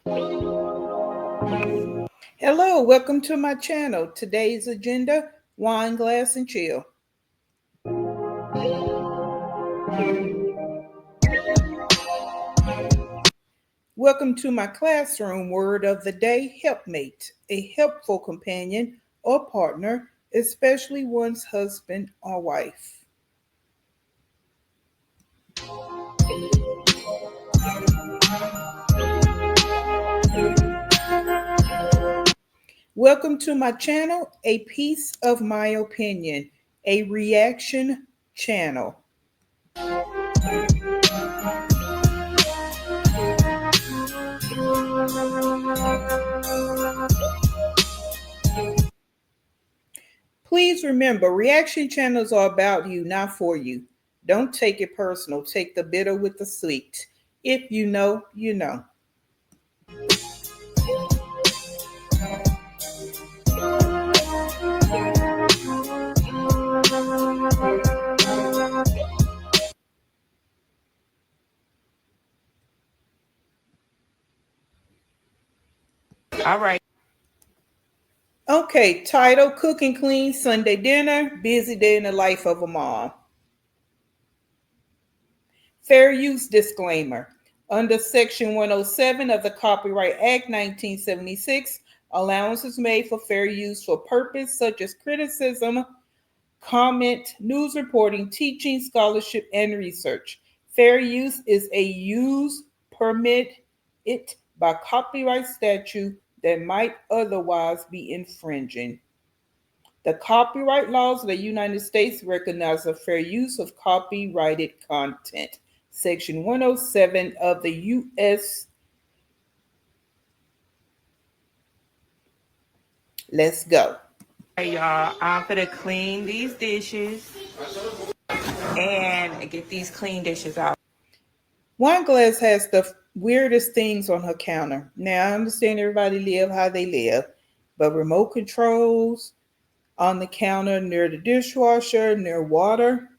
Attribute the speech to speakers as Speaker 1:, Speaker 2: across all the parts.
Speaker 1: Hello, welcome to my channel. Today's agenda, wine glass and chill. Welcome to my classroom word of the day, helpmate, a helpful companion or partner, especially one's husband or wife. Welcome to my channel, a piece of my opinion, a reaction channel. Please remember, reaction channels are about you, not for you. Don't take it personal. Take the bitter with the sweet. If you know, you know.
Speaker 2: All right.
Speaker 1: Okay, title, Cook and Clean Sunday Dinner, Busy Day in the Life of a Mom. Fair use disclaimer. Under Section 107 of the Copyright Act 1976, allowance is made for fair use for purpose such as criticism, comment, news reporting, teaching, scholarship, and research. Fair use is a use permit it by copyright statute that might otherwise be infringing. The copyright laws of the United States recognize the fair use of copyrighted content. Section 107 of the U.S. Let's go.
Speaker 2: Hey y'all, I'm finna clean these dishes and get these clean dishes out.
Speaker 1: Wineglass has the weirdest things on her counter. Now, I understand everybody live how they live, but remote controls on the counter near the dishwasher, near water.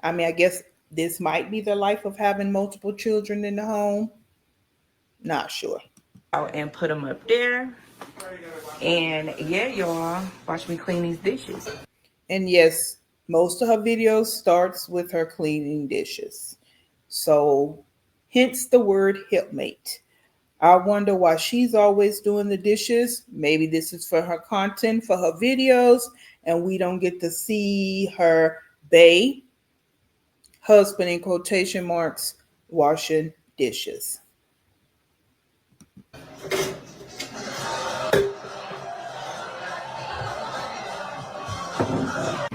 Speaker 1: I mean, I guess this might be the life of having multiple children in the home. Not sure.
Speaker 2: And put them up there. And yeah, y'all, watch me clean these dishes.
Speaker 1: And yes, most of her videos starts with her cleaning dishes. So, hence the word helpmate. I wonder why she's always doing the dishes. Maybe this is for her content, for her videos, and we don't get to see her bae, husband in quotation marks, washing dishes.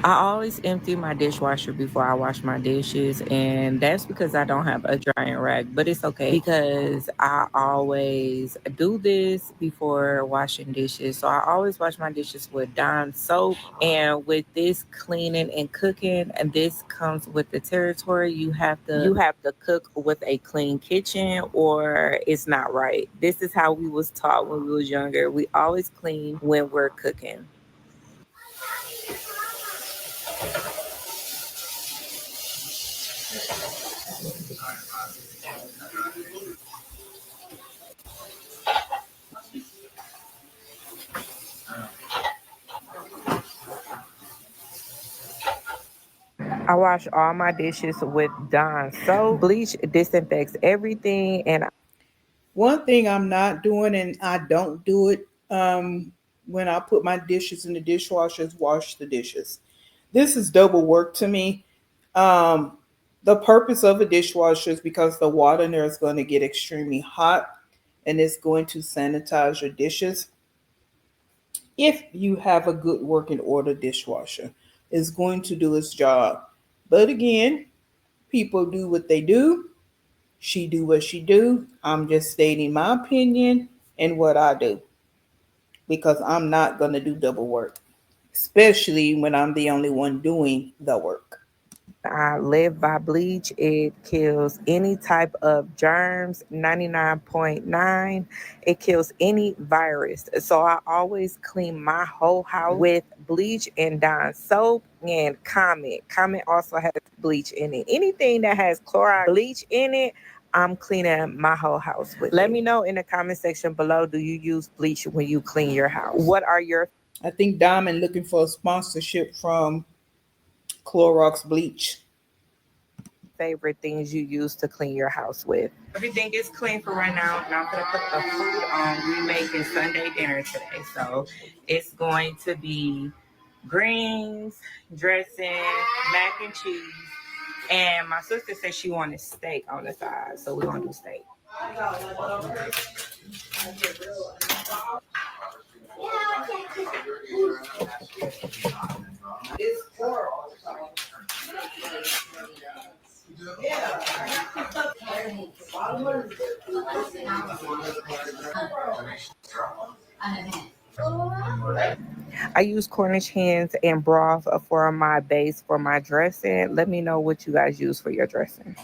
Speaker 2: I always empty my dishwasher before I wash my dishes, and that's because I don't have a drying rack, but it's okay because I always do this before washing dishes. So I always wash my dishes with Dawn soap, and with this cleaning and cooking, and this comes with the territory. You have to cook with a clean kitchen or it's not right. This is how we was taught when we was younger. We always clean when we're cooking. I wash all my dishes with Dawn soap. Bleach disinfects everything, and
Speaker 1: One thing I'm not doing, and I don't do it when I put my dishes in the dishwasher, is wash the dishes. This is double work to me. Um, the purpose of a dishwasher is because the water in there is going to get extremely hot and it's going to sanitize your dishes. If you have a good working order dishwasher, it's going to do its job. But again, people do what they do. She do what she do. I'm just stating my opinion and what I do because I'm not going to do double work, especially when I'm the only one doing the work.
Speaker 2: I live by bleach. It kills any type of germs, 99.9. It kills any virus. So I always clean my whole house with bleach and Dawn soap and Comet. Comet also has bleach in it. Anything that has chloride bleach in it, I'm cleaning my whole house with. Let me know in the comment section below, do you use bleach when you clean your house? What are your
Speaker 1: I think Diamond looking for a sponsorship from Clorox bleach.
Speaker 2: favorite things you use to clean your house with? Everything is clean for right now, and I'm gonna put the food on. We making Sunday dinner today, so it's going to be greens, dressing, mac and cheese, and my sister said she wanted steak on the side, so we're gonna do steak. I use Cornish hens and broth for my base for my dressing. Let me know what you guys use for your dressing.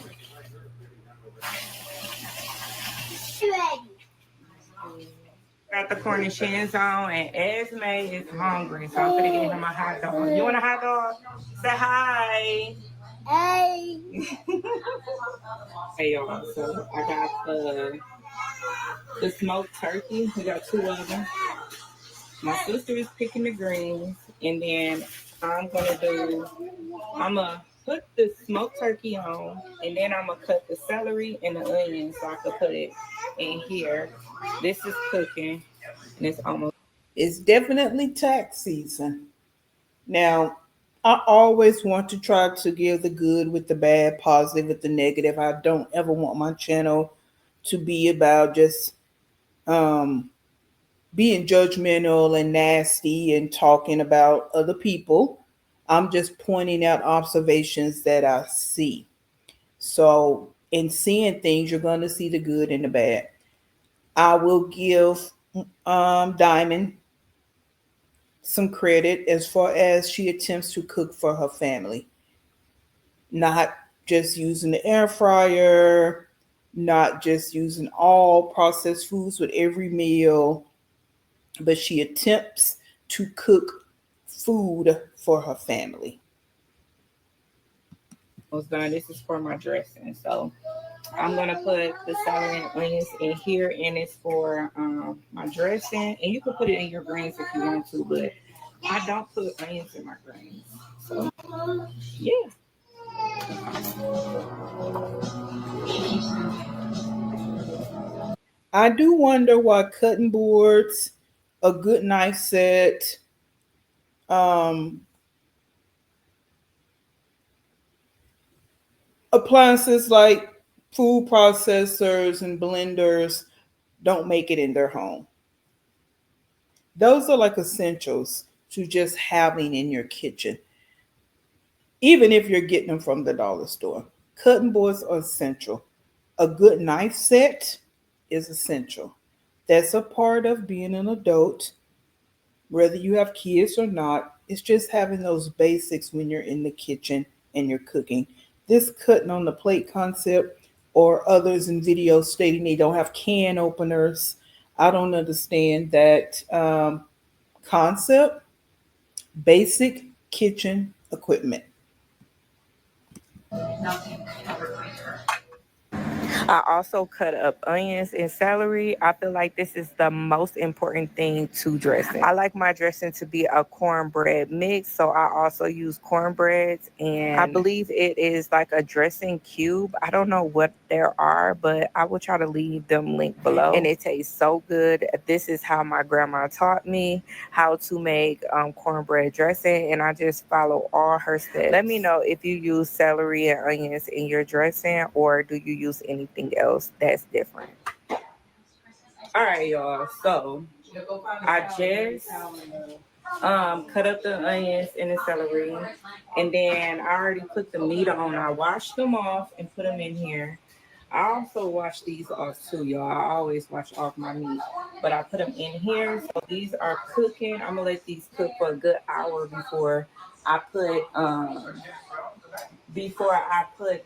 Speaker 2: Got the Cornish hens on, and Esme is hungry, so I'm gonna get him a hot dog. You want a hot dog? Say hi. Hey. Hey y'all, so I got the smoked turkey. We got two of them. My sister is picking the greens, and then I'm gonna do. I'm gonna put the smoked turkey on, and then I'm gonna cut the celery and the onions so I can put it in here. This is cooking, and it's almost.
Speaker 1: It's definitely tax season. Now, I always want to try to give the good with the bad, positive with the negative. I don't ever want my channel to be about just um, being judgmental and nasty and talking about other people. I'm just pointing out observations that I see. So, in seeing things, you're going to see the good and the bad. I will give Diamond some credit as far as she attempts to cook for her family, not just using the air fryer, not just using all processed foods with every meal, but she attempts to cook food for her family.
Speaker 2: Was done. This is for my dressing, so I'm gonna put the celery and onions in here, and it's for my dressing. And you can put it in your greens if you want to, but I don't put onions in my greens. So yeah.
Speaker 1: I do wonder why cutting boards, a good knife set, um, appliances like food processors and blenders don't make it in their home. Those are like essentials to just having in your kitchen, even if you're getting them from the dollar store. Cutting boards are essential. A good knife set is essential. That's a part of being an adult, whether you have kids or not. It's just having those basics when you're in the kitchen and you're cooking. This cutting on the plate concept, or others in videos stating they don't have can openers, I don't understand that concept. Basic kitchen equipment.
Speaker 2: I also cut up onions and celery. I feel like this is the most important thing to dressing. I like my dressing to be a cornbread mix, so I also use cornbreads, and I believe it is like a dressing cube. I don't know what there are, but I will try to leave them linked below. And it tastes so good. This is how my grandma taught me how to make cornbread dressing, and I just follow all her steps. Let me know if you use celery and onions in your dressing, or do you use anything else that's different. All right, y'all. So I just cut up the onions and the celery, and then I already put the meat on. I washed them off and put them in here. I also wash these off too, y'all. I always wash off my meat, but I put them in here. So these are cooking. I'm gonna let these cook for a good hour I put um before I put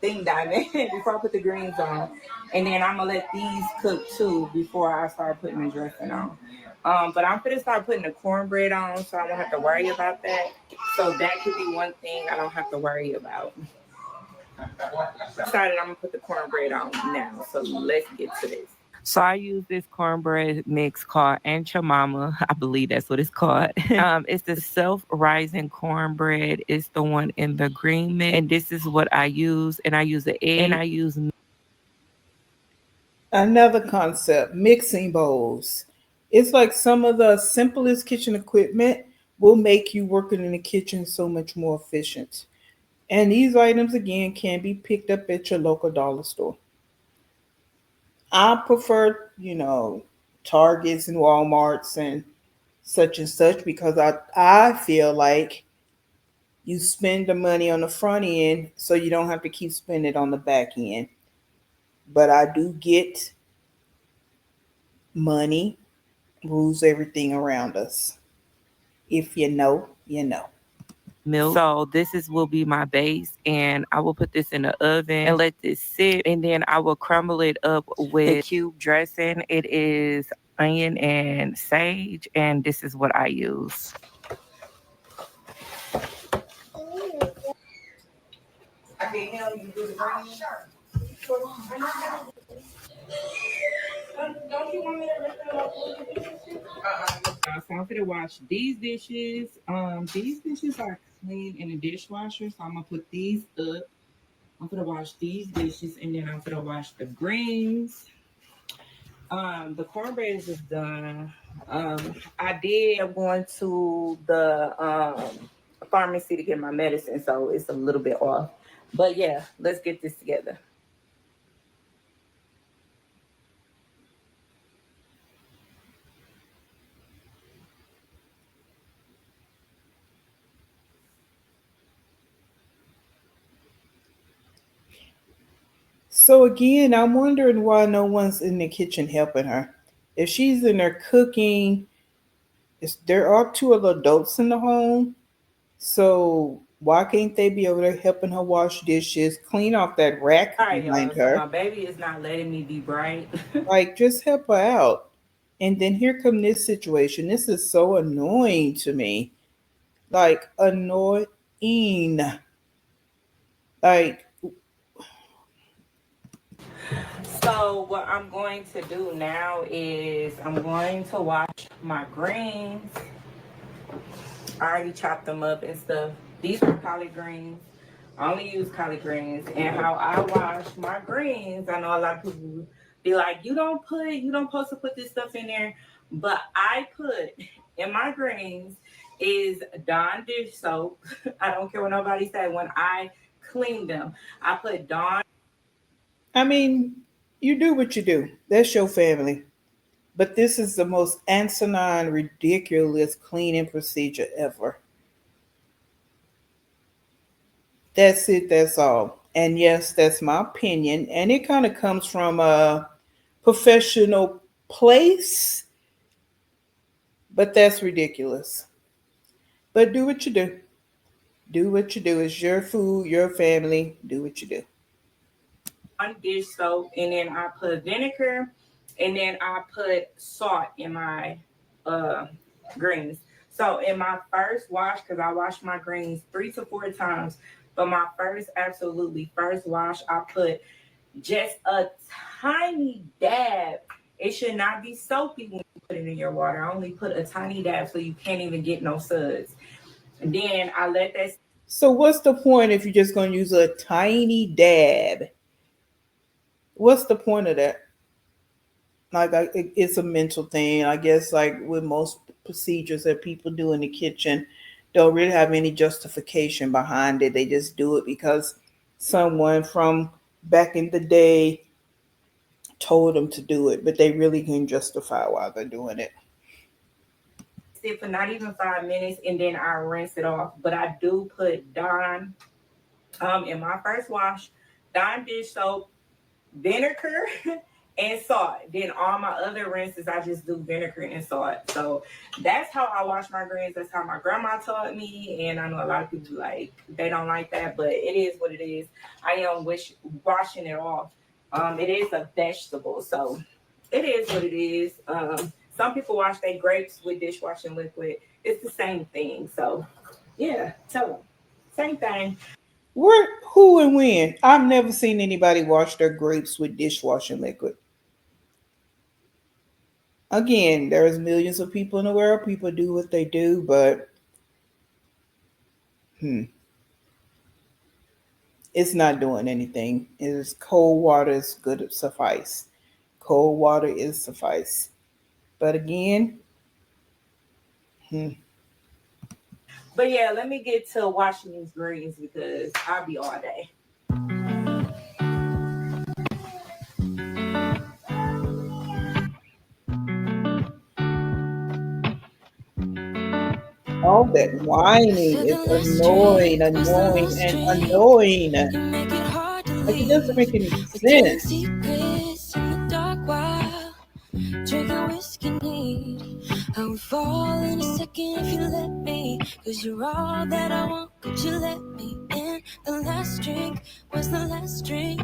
Speaker 2: thing diamond before I put the greens on, and then I'm gonna let these cook too before I start putting the dressing on. But I'm gonna start putting the cornbread on, so I don't have to worry about that. So that could be one thing I don't have to worry about. Decided I'm gonna put the cornbread on now. So let's get to this. So I use this cornbread mix called Ancha Mama. I believe that's what it's called. It's the self-rising cornbread. It's the one in the green mix, and this is what I use. And I use an egg, and I use
Speaker 1: Another concept, mixing bowls. It's like some of the simplest kitchen equipment will make you working in the kitchen so much more efficient. And these items again can be picked up at your local dollar store. I prefer, Targets and Walmarts and such because I feel like you spend the money on the front end so you don't have to keep spending it on the back end. But I do get money rules everything around us. If you know, you know.
Speaker 2: milk. So this is will be my base, and I will put this in the oven and let this sit, and then I will crumble it up with the cube dressing. It is onion and sage, and this is what I use. So I'm gonna wash these dishes. These dishes are clean in the dishwasher, so I'm gonna put these up. I'm gonna wash these dishes, and then I'm gonna wash the greens. The cornbread is done. I did. I'm going to the pharmacy to get my medicine, so it's a little bit off. But yeah, let's get this together.
Speaker 1: So again, I'm wondering why no one's in the kitchen helping her. If she's in there cooking, there are two other adults in the home. So why can't they be over there helping her wash dishes, clean off that rack
Speaker 2: All right,
Speaker 1: behind
Speaker 2: y'all. So
Speaker 1: her?
Speaker 2: my baby is not letting me be bright.
Speaker 1: Like, just help her out. And then here come this situation. This is so annoying to me. Like, annoying. Like,
Speaker 2: So what I'm going to do now is I'm going to wash my greens. I already chopped them up and stuff. These are collard greens. I only use collard greens. And how I wash my greens, I know a lot of people be like, you don't supposed to put this stuff in there. But I put in my greens is Dawn dish soap. I don't care what nobody say. When I clean them, I put Dawn.
Speaker 1: I mean, you do what you do. That's your family. But this is the most asinine, ridiculous cleaning procedure ever. That's it, that's all. And yes, that's my opinion. And it kind of comes from a professional place, but that's ridiculous. But do what you do. Do what you do. It's your food, your family. Do what you do.
Speaker 2: On dish soap, and then I put vinegar, and then I put salt in my uh, greens. So in my first wash, because I wash my greens 3 to 4 times, but my first, absolutely first wash, I put just a tiny dab. It should not be soapy when you put it in your water. I only put a tiny dab so you can't even get no suds. And then I let that.
Speaker 1: So, what's the point if you're just going to use a tiny dab? What's the point of that? It's a mental thing. I guess, like with most procedures that people do in the kitchen, don't really have any justification behind it. They just do it because someone from back in the day told them to do it, but they really can justify why they're doing it.
Speaker 2: Sit for not even 5 minutes, and then I rinse it off. But I do put Dawn in my first wash, Dawn dish soap, vinegar, and salt. Then all my other rinses, I just do vinegar and salt. So that's how I wash my greens. That's how my grandma taught me. And I know a lot of people like they don't like that, but it is what it is. I am washing it off. It is a vegetable, so it is what it is. Some people wash their grapes with dishwashing liquid. It's the same thing. So yeah, tell them same thing.
Speaker 1: Where, who, and when? I've never seen anybody wash their grapes with dishwashing liquid. Again, there's millions of people in the world. People do what they do, but hmm, it's not doing anything. It is cold water is good suffice. Cold water is suffice. But again, hmm,
Speaker 2: But yeah, let me get to washing these greens because I'll be all day.
Speaker 1: all that whining is annoying, annoying, and annoying. Like it doesn't make any sense.
Speaker 2: Drinking whiskey neat. I would fall in a second if you let me. Cause you're all that I want. Could you let me in? The last drink was the last drink.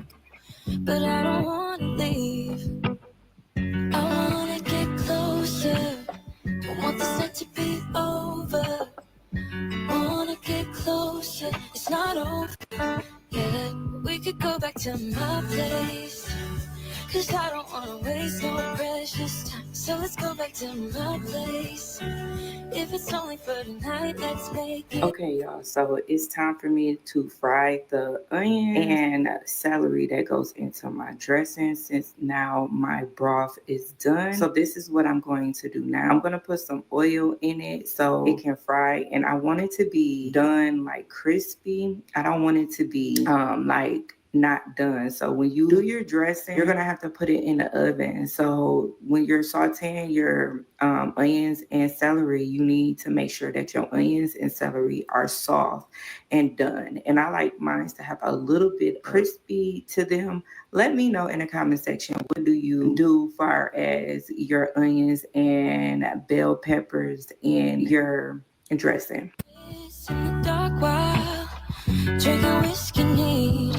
Speaker 2: But I don't wanna leave. I wanna get closer. Don't want this night to be over. Wanna get closer. It's not over yet. We could go back to my place. Cause I don't wanna waste no precious time. So let's go back to my place. If it's only for tonight, let's make it. Okay, y'all. So it's time for me to fry the onion and celery that goes into my dressing since now my broth is done. So this is what I'm going to do now. I'm going to put some oil in it so it can fry. And I want it to be done like crispy. I don't want it to be like not done. So when you do your dressing, you're gonna have to put it in the oven. So when you're sauteing your onions and celery, you need to make sure that your onions and celery are soft and done. And I like mine to have a little bit crispy to them. Let me know in the comment section, what do you do far as your onions and bell peppers in your dressing? In the dark while drinking whiskey neat.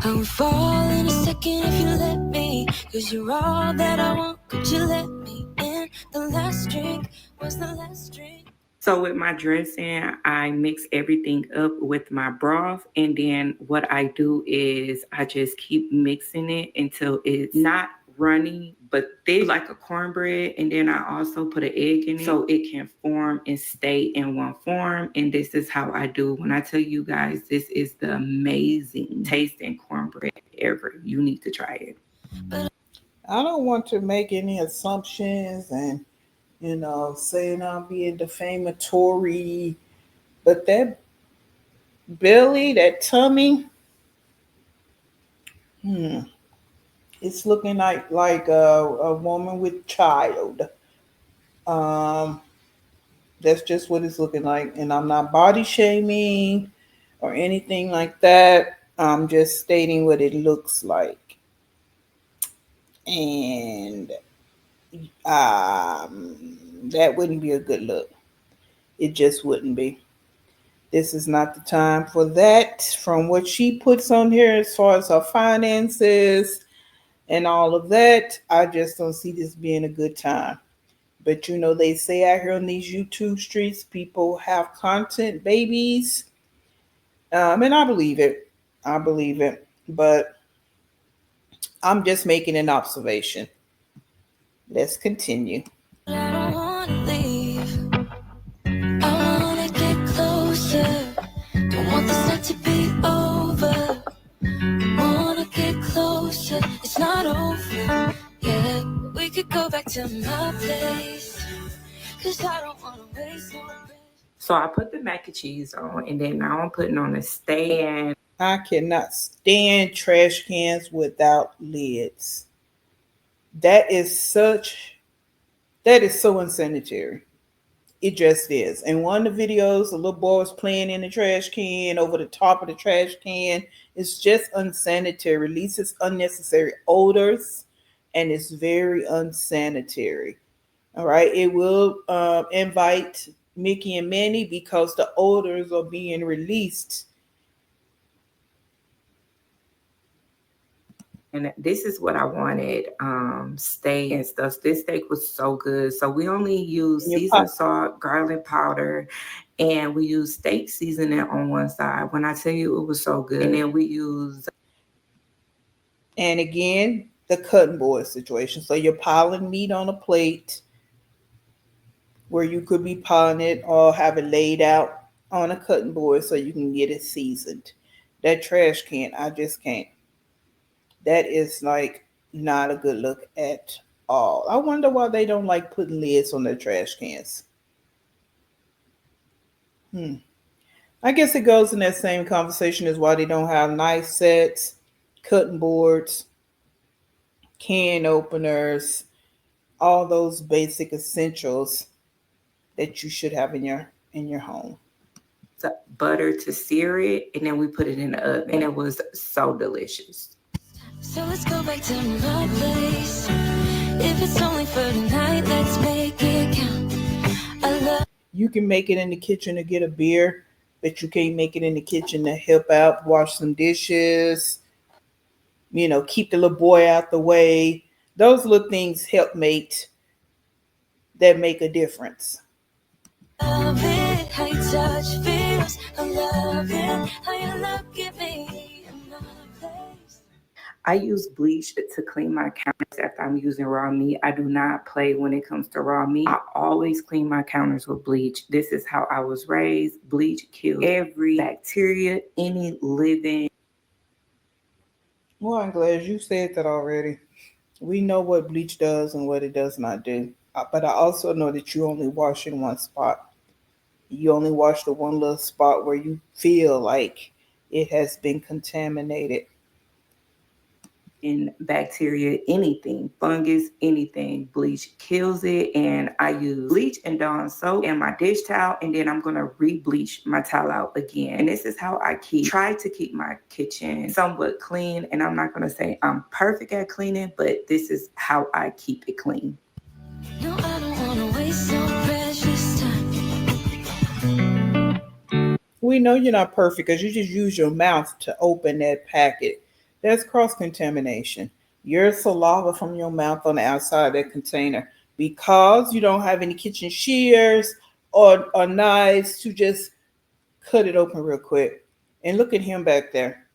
Speaker 2: I would fall in a second if you let me. Cause you're all that I want. Could you let me in? The last drink was the last drink. So with my dressing, I mix everything up with my broth. And then what I do is I just keep mixing it until it's not runny but thick like a cornbread. And then I also put an egg in it so it can form and stay in one form. And this is how I do. When I tell you guys, this is the amazing tasting cornbread ever. You need to try it.
Speaker 1: I don't want to make any assumptions and saying I'm being defamatory, but that belly, that tummy, hmm, it's looking like a woman with child. Um, that's just what it's looking like, and I'm not body shaming or anything like that. I'm just stating what it looks like, and um, that wouldn't be a good look. It just wouldn't be. This is not the time for that. From what she puts on here as far as her finances and all of that, I just don't see this being a good time. But they say out here on these YouTube streets, people have content babies. And I believe it. I believe it. But I'm just making an observation. Let's continue. I don't wanna leave. I wanna get closer. Don't want this night to be over. Wanna get closer. It's not over yet. We could go back to my place. Cause I don't wanna waste no breath. So I put the mac and cheese on, and then now I'm putting on a stand. I cannot stand trash cans without lids. That is so unsanitary. It just is. And one of the videos, a little boy was playing in the trash can over the top of the trash can. It's just unsanitary, releases unnecessary odors, and it's very unsanitary. All right. It will invite Mickey and Manny because the odors are being released. And this is what I wanted. Steak and stuff. This steak was so good. So we only use seasoned salt, garlic powder,
Speaker 2: and we use steak seasoning on one side. When I tell you, it was so good. And then we use
Speaker 1: And again, the cutting board situation. So you're piling meat on a plate where you could be piling it or have it laid out on a cutting board so you can get it seasoned. That trash can, I just can't. That is like not a good look at all. I wonder why they don't like putting lids on their trash cans. Hmm. I guess it goes in that same conversation as why they don't have knife sets, cutting boards, can openers, all those basic essentials that you should have in your home.
Speaker 2: butter to sear it, and then we put it in the oven, and it was so delicious. So let's go back to my place. If it's only for tonight, let's make it count. I love.
Speaker 1: You can make it in the kitchen to get a beer, but you can't make it in the kitchen to help out, wash some dishes, keep the little boy out the way. Those little things help mate that make a difference.
Speaker 2: Love it, how you touch feels. I love it, how you look at me in my place. I use bleach to clean my counters after I'm using raw meat. I do not play when it comes to raw meat. I always clean my counters with bleach. This is how I was raised. Bleach kills every bacteria, any living.
Speaker 1: Well, I'm glad you said that already. We know what bleach does and what it does not do. But I also know that you only wash in one spot. You only wash the one little spot where you feel like it has been contaminated.
Speaker 2: In bacteria, anything, fungus, anything. Bleach kills it. And I use bleach and Dawn soap and my dish towel, and then I'm gonna re-bleach my towel out again. And this is how I try to keep my kitchen somewhat clean. And I'm not gonna say I'm perfect at cleaning, but this is how I keep it clean. No, I don't wanna waste so precious time.
Speaker 1: We know you're not perfect because you just use your mouth to open that packet. That's cross contamination. Your saliva from your mouth on the outside of that container because you don't have any kitchen shears or knives to just cut it open real quick. And look at him back there.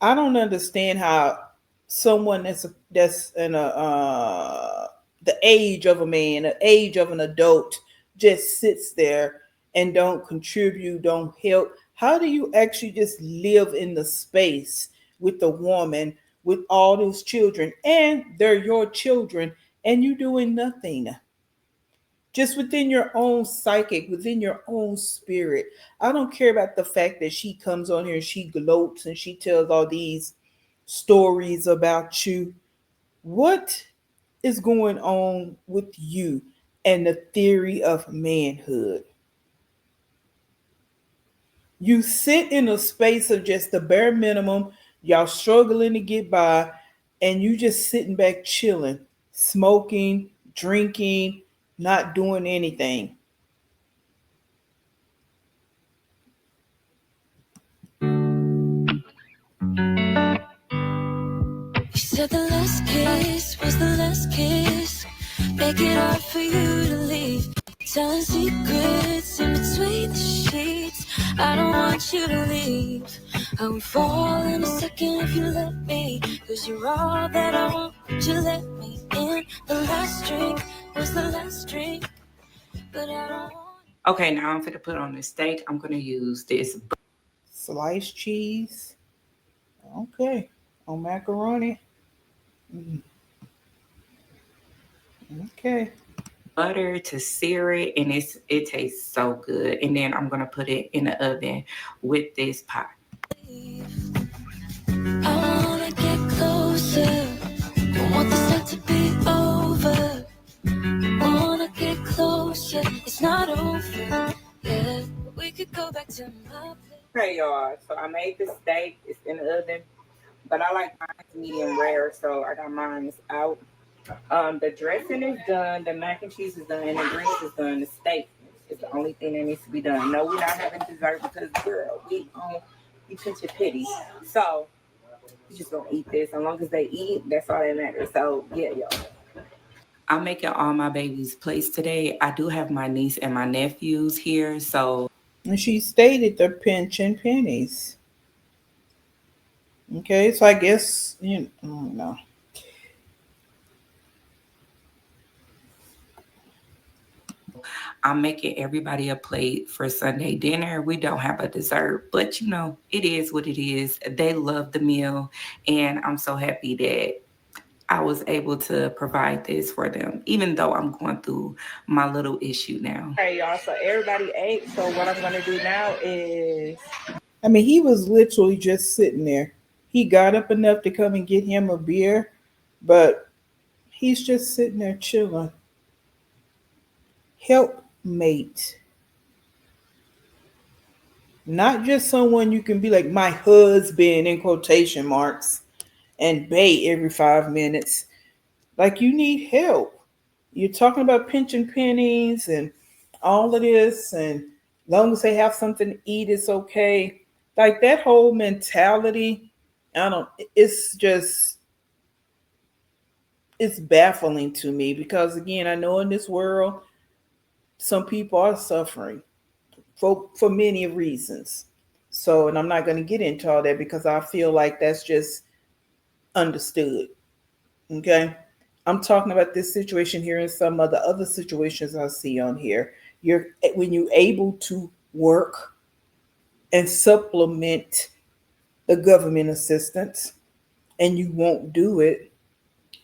Speaker 1: I don't understand how someone that's in a the age of a man, the age of an adult, just sits there and don't contribute, don't help. How do you actually just live in the space with the woman with all those children and they're your children and you doing nothing? Just within your own psychic, within your own spirit. I don't care about the fact that she comes on here and she gloats and she tells all these stories about you. What is going on with you and the theory of manhood? You sit in a space of just the bare minimum, y'all struggling to get by, and you just sitting back chilling, smoking, drinking, not doing anything.
Speaker 2: You said the last kiss was the last kiss. Make it hard for you to leave. Telling secrets in between the sheets. I don't want you to leave. I would fall in a second if you let me. Cause you're all that I want. Would you let me in? The last drink was the last drink. But I don't want. Okay, now I'm going to put on the steak. I'm going to use this
Speaker 1: Sliced cheese. Okay. On macaroni. Mm, okay.
Speaker 2: butter to sear it, and it tastes so good. And then I'm gonna put it in the oven with this pot. I wanna get closer. Don't want this night to be over. Wanna get closer. It's not over. Yeah, we could go back to my place. Hey y'all, so I made the steak. It's in the oven, but I like mine medium rare, so I got mine out. The dressing is done, the mac and cheese is done, and the greens is done. The steak is the only thing that needs to be done. No, we're not having dessert because girl, we pinch your pity. So we just gonna eat this. As long as they eat, that's all that matters. So yeah, y'all. I'm making all my babies' plates today. I do have my niece and my nephews here, so
Speaker 1: And she stated the pension pennies. Okay, so I guess I don't know.
Speaker 2: I'm making everybody a plate for Sunday dinner. We don't have a dessert, but it is what it is. They love the meal, and I'm so happy that I was able to provide this for them, even though I'm going through my little issue now. All right, y'all. So everybody ate. So what I'm going to do now is
Speaker 1: I mean, he was literally just sitting there. He got up enough to come and get him a beer, but he's just sitting there chilling. Helpmate, not just someone you can be like my husband in quotation marks and bait every 5 minutes. Like you need help. You're talking about pension pennies and all of this, and long as they have something to eat, it's okay. Like that whole mentality, I don't. It's just it's baffling to me because again, I know in this world, some people are suffering for many reasons. So, and I'm not going to get into all that because I feel like that's just understood. Okay. I'm talking about this situation here and some of the other situations I see on here. You're when you're able to work and supplement the government assistance and you won't do it,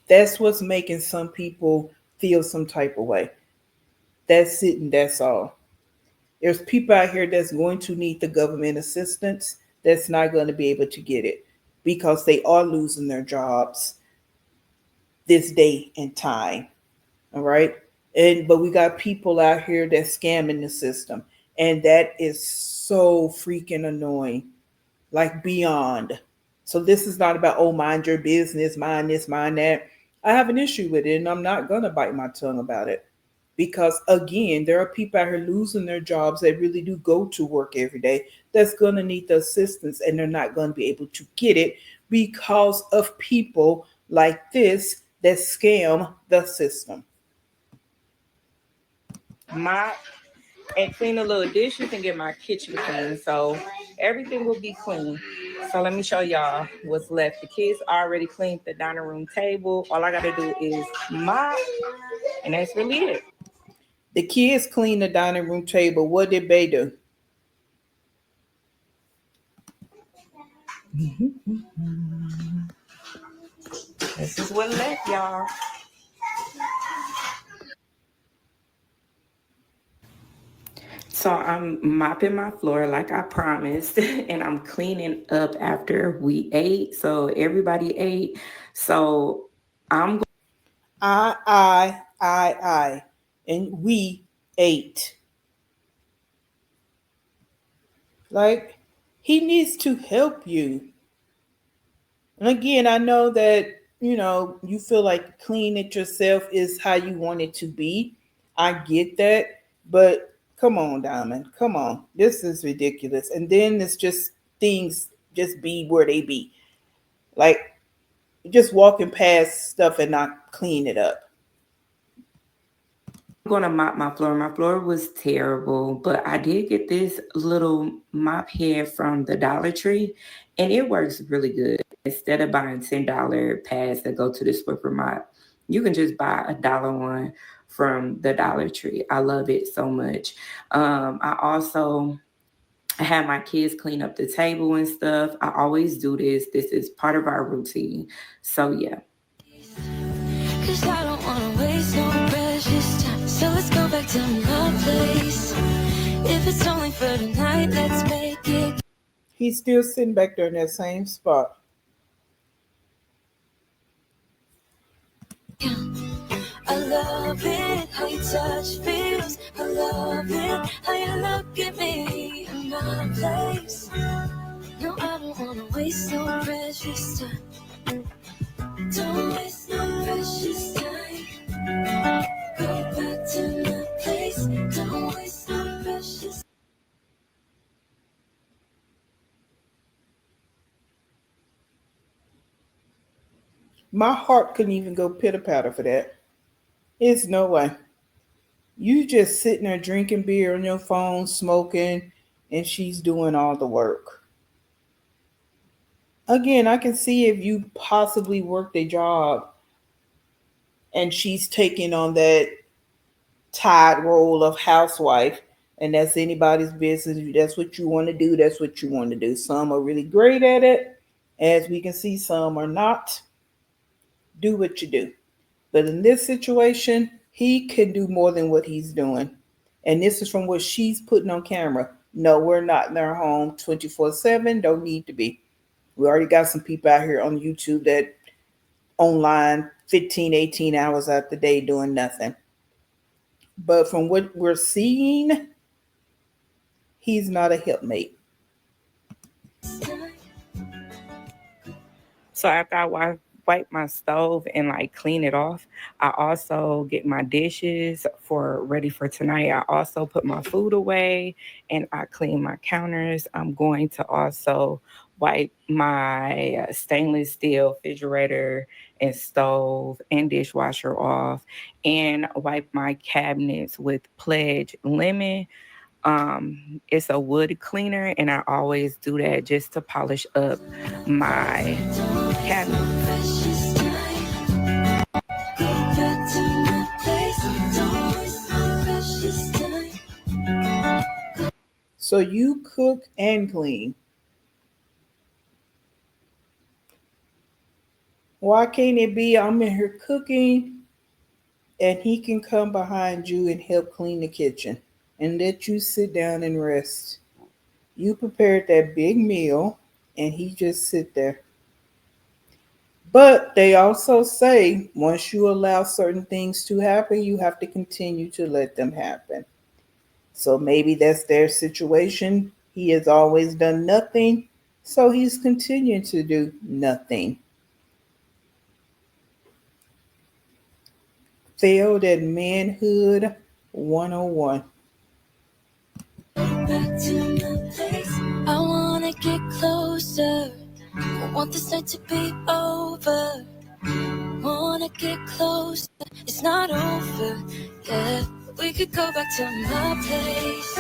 Speaker 1: that's what's making some people feel some type of way. That's it and that's all. There's people out here that's going to need the government assistance that's not going to be able to get it because they are losing their jobs this day and time. All right. And but we got people out here that's scamming the system. And that is so freaking annoying. Like beyond. So this is not about, oh, mind your business, mind this, mind that. I have an issue with it and I'm not gonna bite my tongue about it. Because again, there are people out here losing their jobs that really do go to work every day that's gonna need the assistance and they're not gonna be able to get it because of people like this that scam the system.
Speaker 2: mop and clean the little dishes and get my kitchen clean. So everything will be clean. So let me show y'all what's left. The kids already cleaned the dining room table. All I gotta do is mop, and that's really it.
Speaker 1: The kids clean the dining room table. What did they do?
Speaker 2: This is what left, y'all. So I'm mopping my floor like I promised, and I'm cleaning up after we ate. So everybody ate. So I'm
Speaker 1: I. And we ate. Like, he needs to help you. And again, I know that, you feel like clean it yourself is how you want it to be. I get that. But come on, Diamond. Come on. This is ridiculous. And then it's just things just be where they be. Like, just walking past stuff and not clean it up.
Speaker 2: gonna mop my floor. My floor was terrible, but I did get this little mop head from the Dollar Tree, and it works really good. Instead of buying $10 pads that go to the Swiffer mop, you can just buy $1 one from the Dollar Tree. I love it so much. I also had my kids clean up the table and stuff. I always do this. This is part of our routine. So yeah. Cause I don't wanna waste no precious time. So let's go back to my place. If it's only for tonight, let's make it.
Speaker 1: He's still sitting back there in that same spot.
Speaker 2: I love it, how you touch feels. I love it, how you look at me in my place. No, I don't wanna waste no precious time. Don't waste no precious time. Go back to my place. Don't waste no precious.
Speaker 1: My heart couldn't even go pitter patter for that. It's no way. You just sitting there drinking beer on your phone, smoking, and she's doing all the work. Again, I can see if you possibly worked a job and she's taking on that tied role of housewife, and that's anybody's business. That's what you want to do. That's what you want to do. Some are really great at it, as we can see, some are not. Do what you do. But in this situation, he can do more than what he's doing. And this is from what she's putting on camera. No, we're not in their home 24/7. Don't need to be. We already got some people out here on YouTube that online 15, 18 hours out the day doing nothing. But from what we're seeing, he's not a helpmate.
Speaker 2: So after wipe my stove and like clean it off, I also get my dishes for ready for tonight. I also put my food away and I clean my counters. I'm going to also wipe my stainless steel refrigerator and stove and dishwasher off and wipe my cabinets with Pledge Lemon. It's a wood cleaner and I always do that just to polish up my cabinets.
Speaker 1: So you cook and clean. Why can't it be I'm in here cooking and he can come behind you and help clean the kitchen and let you sit down and rest? You prepared that big meal and he just sit there. But they also say once you allow certain things to happen, you have to continue to let them happen. So maybe that's their situation. He has always done nothing, so he's continuing to do nothing. Failed at manhood 101. Back to my place. I wanna get closer. I want this night to be over. Wanna get closer. It's not over yet. We could go back to my place.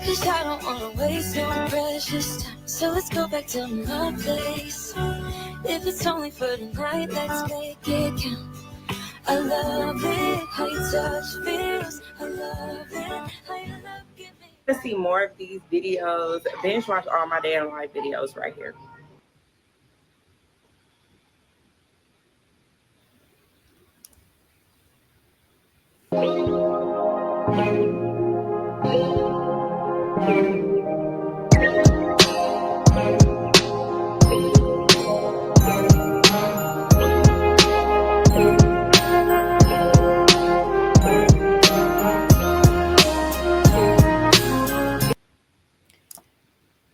Speaker 1: Cause I don't wanna waste no precious time. So let's go back to my place. If it's only for tonight, let's make it count. I love it, how you touch feels. I love it, how you look at me.
Speaker 2: To see more of these videos, binge watch all my day in life videos right here.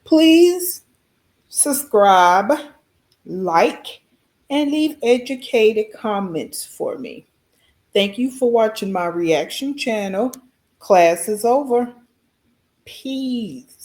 Speaker 1: Please subscribe, like, and leave educated comments for me. Thank you for watching my reaction channel. Class is over. Peace.